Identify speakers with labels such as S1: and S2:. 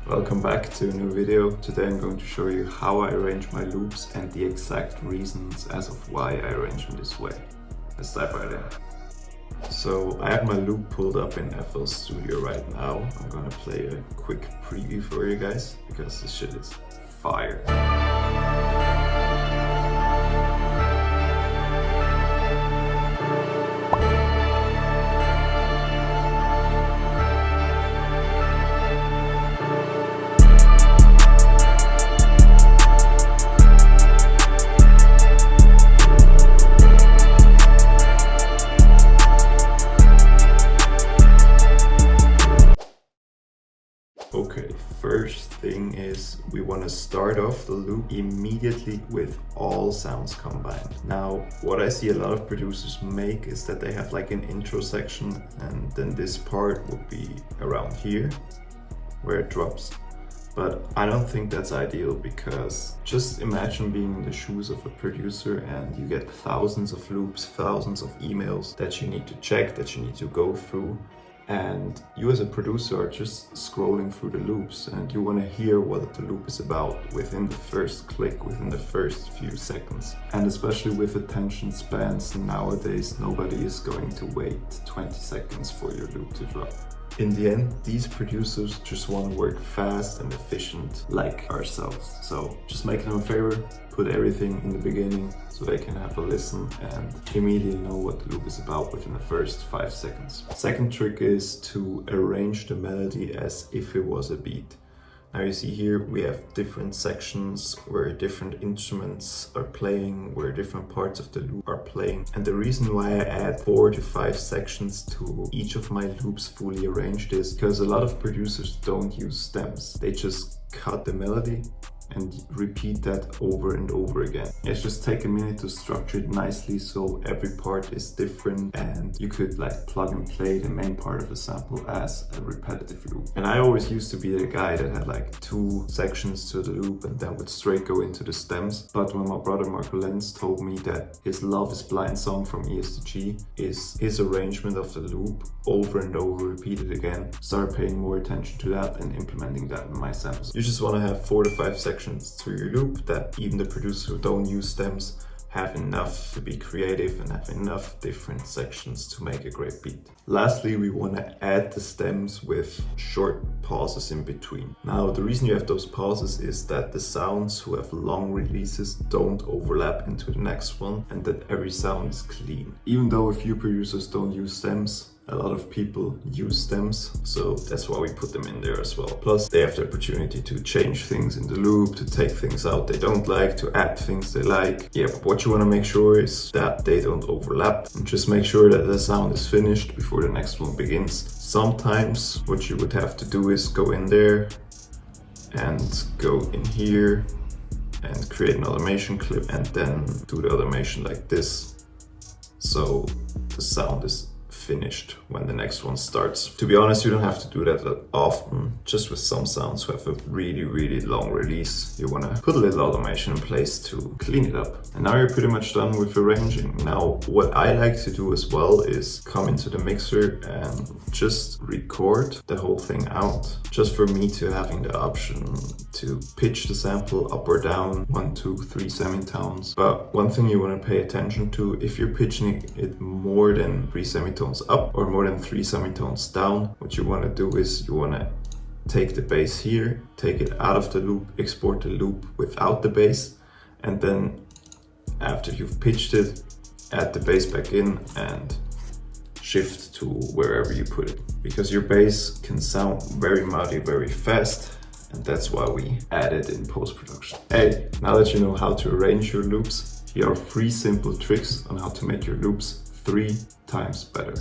S1: Welcome back to a new video. Today I'm going to show you how I arrange my loops and the exact reasons as of why I arrange them this way. Let's dive right in. So I have my loop pulled up in FL Studio right now. I'm gonna play a quick preview for you guys because this shit is fire. Okay, first thing is we want to start off the loop immediately with all sounds combined. Now, what I see a lot of producers make is that they have like an intro section and then this part would be around here where it drops. But I don't think that's ideal because just imagine being in the shoes of a producer and you get thousands of loops, thousands of emails that you need to check, that you need to go through. And you as a producer are just scrolling through the loops and you want to hear what the loop is about within the first click, within the first few seconds. And especially with attention spans nowadays, nobody is going to wait 20 seconds for your loop to drop. In the end, these producers just want to work fast and efficient like ourselves. So just make them a favor, put everything in the beginning so they can have a listen and immediately know what the loop is about within the first 5 seconds. Second trick is to arrange the melody as if it was a beat. Now you see here we have different sections where different instruments are playing, where different parts of the loop are playing. And the reason why I add 4 to 5 sections to each of my loops fully arranged is because a lot of producers don't use stems. They just cut the melody and repeat that over and over again. It's just take a minute to structure it nicely so every part is different and you could like plug and play the main part of a sample as a repetitive loop. And I always used to be the guy that had like 2 sections to the loop and then would straight go into the stems. But when my brother Marco Lenz told me that his Love is Blind song from ES to G is his arrangement of the loop over and over repeated again, started paying more attention to that and implementing that in my samples. You just want to have 4 to 5 sections to your loop that even the producers who don't use stems have enough to be creative and have enough different sections to make a great beat. Lastly, we want to add the stems with short pauses in between. Now, the reason you have those pauses is that the sounds who have long releases don't overlap into the next one and that every sound is clean. Even though a few producers don't use stems, a lot of people use stems, so that's why we put them in there as well. Plus, they have the opportunity to change things in the loop, to take things out they don't like, to add things they like. Yeah, but what you want to make sure is that they don't overlap and just make sure that the sound is finished before the next one begins. Sometimes what you would have to do is go in there and go in here and create an automation clip and then do the automation like this. So the sound is finished when the next one starts. To be honest, you don't have to do that often. Just with some sounds who have a really long release, you want to put a little automation in place to clean it up. And now you're pretty much done with arranging. Now, what I like to do as well is come into the mixer and just record the whole thing out. Just for me to having the option to pitch the sample up or down, 1, 2, 3 semitones. But one thing you want to pay attention to, if you're pitching it more than 3 semitones up or more than 3 semitones down, what you want to do is you want to take the bass here, take it out of the loop, export the loop without the bass, and then after you've pitched it, add the bass back in and shift to wherever you put it. Because your bass can sound very muddy very fast, and that's why we add it in post-production. Hey, now that you know how to arrange your loops, here are 3 simple tricks on how to make your loops 3 times better.